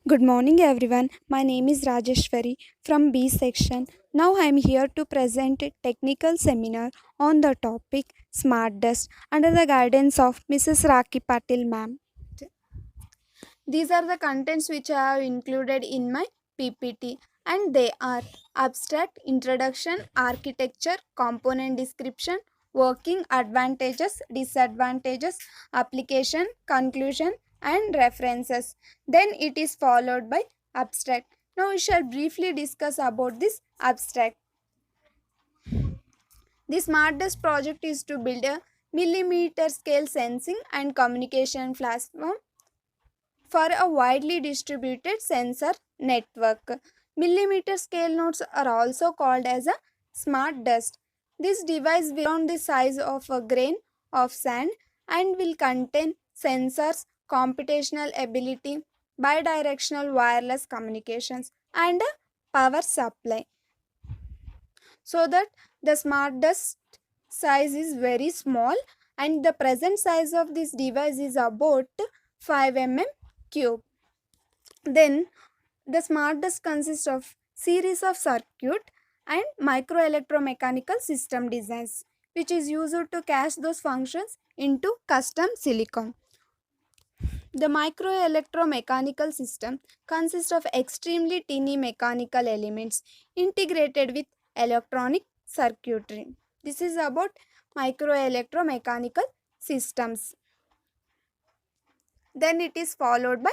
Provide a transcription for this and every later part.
Good morning, everyone. My name is Rajeshwari from B section. Now I am here to present a technical seminar on the topic Smart Dust under the guidance of Mrs. Raki Patil ma'am. These are the contents which I have included in my PPT, and they are abstract, introduction, architecture, component description, working advantages, disadvantages, application, conclusion, and references. Then it is followed by abstract. Now we shall briefly discuss about this abstract. The Smart Dust project is to build a millimeter scale sensing and communication platform for a widely distributed sensor network. Millimeter scale nodes are also called as a smart dust. This device will be around the size of a grain of sand and will contain sensors, computational ability, bidirectional wireless communications, and a power supply. So that the smart dust size is very small, and the present size of this device is about 5 mm cube. Then the smart dust consists of series of circuit and microelectromechanical system designs, which is used to cache those functions into custom silicon. The microelectromechanical system consists of extremely tiny mechanical elements integrated with electronic circuitry. This is about microelectromechanical systems. Then it is followed by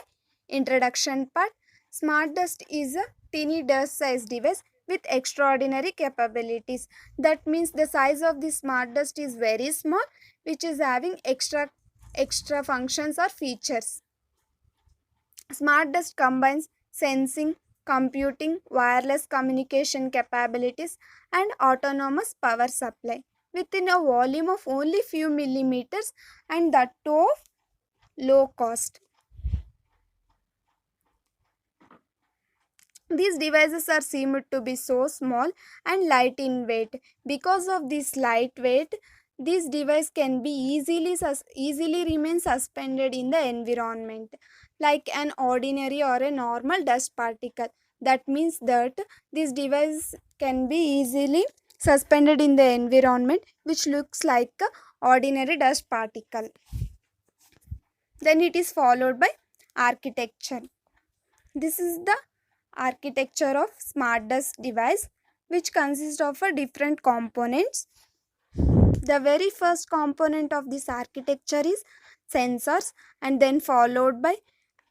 introduction part. Smart dust is a teeny dust size device with extraordinary capabilities. That means the size of the smart dust is very small, which is having extra functions or features. Smart dust combines sensing, computing, wireless communication capabilities, and autonomous power supply within a volume of only few millimeters, and that too of low cost. These devices are seemed to be so small and light in weight. Because of this lightweight, this device can be easily remain suspended in the environment like an ordinary or a normal dust particle. That means that this device can be easily suspended in the environment, which looks like a ordinary dust particle. Then it is followed by architecture. This is the architecture of smart dust device, which consists of a different components. The very first component of this architecture is sensors, and then followed by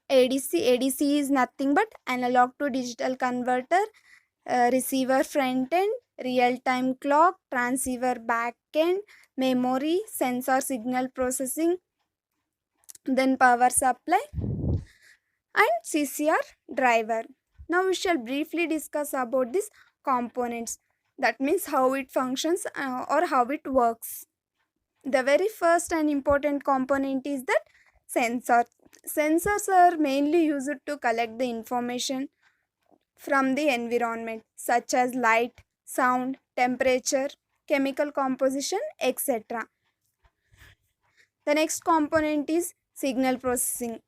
ADC. ADC is nothing but analog to digital converter, receiver front end, real time clock, transceiver back end, memory, sensor signal processing, then power supply, and CCR driver. Now we shall briefly discuss about these components. That means how it functions or how it works. The very first and important component is that sensor. Sensors are mainly used to collect the information from the environment such as light, sound, temperature, chemical composition, etc. The next component is signal processing.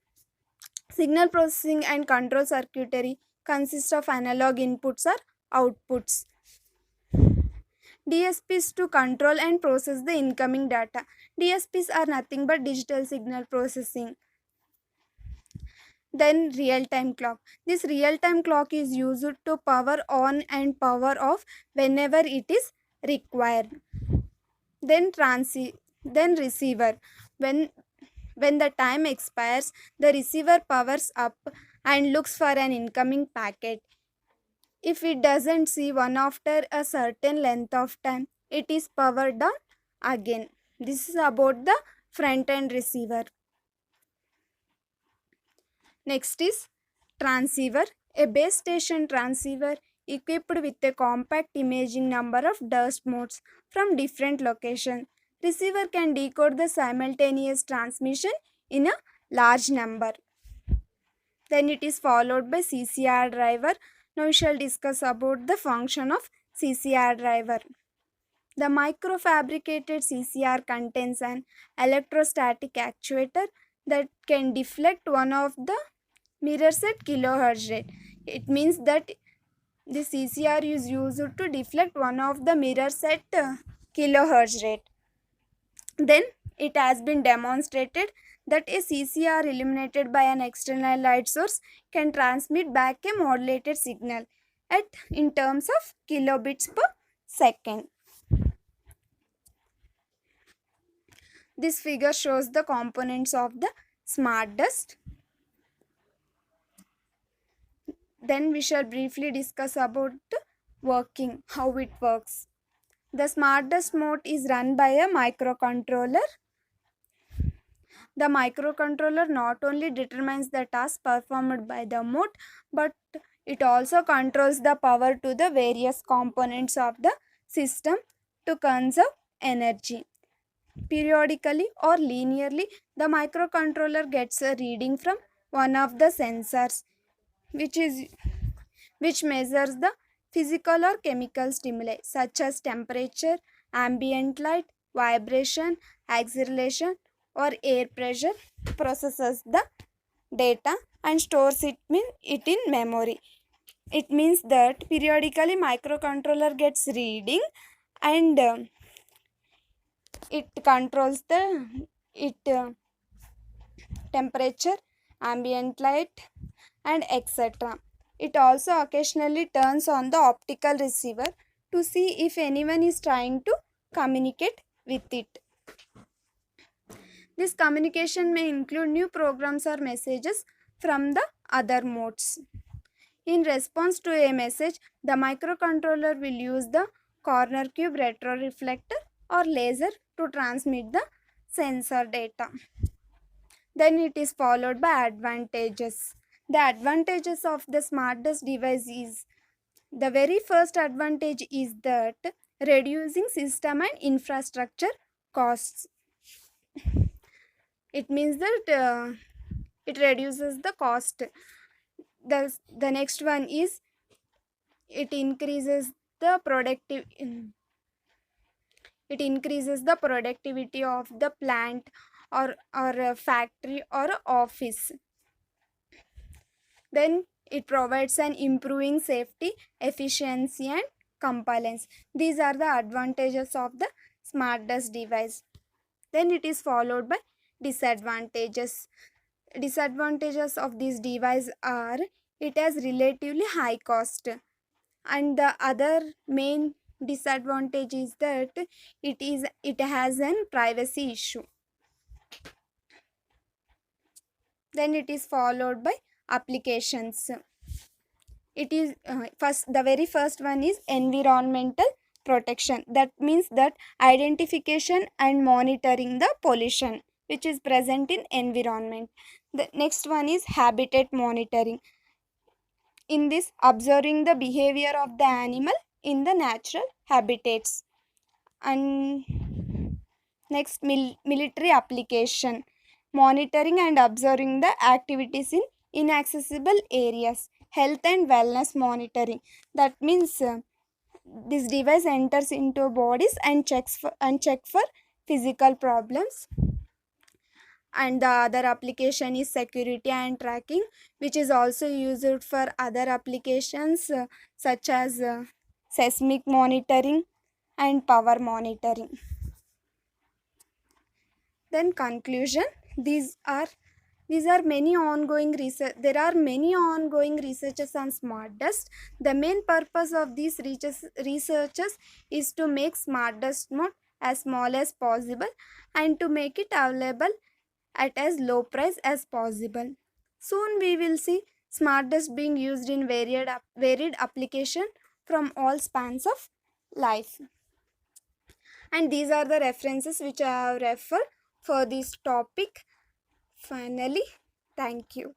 Signal processing and control circuitry consist of analog inputs or outputs. DSPs to control and process the incoming data. DSPs are nothing but digital signal processing. Then real time clock. This real time clock is used to power on and power off whenever it is required. Then receiver. When the time expires, the receiver powers up and looks for an incoming packet. If it doesn't see one after a certain length of time, it is powered down again. This is about the front end receiver. Next is transceiver, a base station transceiver equipped with a compact imaging number of dust modes from different locations. Receiver can decode the simultaneous transmission in a large number. Then it is followed by CCR driver. Now we shall discuss about the function of CCR driver. The microfabricated CCR contains an electrostatic actuator that can deflect one of the mirrors at kilohertz rate. It means that the CCR is used to deflect one of the mirrors at kilohertz rate. Then it has been demonstrated that a CCR illuminated by an external light source can transmit back a modulated signal at in terms of kilobits per second. This figure shows the components of the smart dust. Then we shall briefly discuss about working, how it works. The smart dust mode is run by a microcontroller. The microcontroller not only determines the task performed by the mode, but it also controls the power to the various components of the system to conserve energy. Periodically or linearly, the microcontroller gets a reading from one of the sensors, which is which measures the physical or chemical stimuli such as temperature, ambient light, vibration, acceleration, or air pressure, processes the data and stores it in memory. It means that periodically microcontroller gets reading and it controls the it temperature, ambient light, and etc. It also occasionally turns on the optical receiver to see if anyone is trying to communicate with it. This communication may include new programs or messages from the other modes. In response to a message, the microcontroller will use the corner cube retroreflector or laser to transmit the sensor data. Then it is followed by advantages. The advantages of the smart dust device is, the very first advantage is that reducing system and infrastructure costs. It means that it reduces the cost. The next one is it increases the productivity of the plant or a factory or a office. Then it provides an improving safety, efficiency, and compliance. These are the advantages of the smart dust device. Then it is followed by disadvantages. Disadvantages of this device are, it has relatively high cost, and the other main disadvantage is that it has an privacy issue. Then it is followed by applications. It is the very first one is environmental protection. That means that identification and monitoring the pollution which is present in environment. The next one is habitat monitoring. In this, observing the behavior of the animal in the natural habitats. And next, military application, monitoring and observing the activities in inaccessible areas. Health and wellness monitoring, that means this device enters into bodies and check for physical problems. And the other application is security and tracking, which is also used for other applications such as seismic monitoring and power monitoring. Then conclusion, these are many ongoing research. There are many ongoing researches on smart dust. The main purpose of these researches is to make smart dust mode as small as possible and to make it available at as low price as possible. Soon we will see smart dust being used in varied application from all spans of life. And these are the references which I have referred for this topic. Finally, thank you.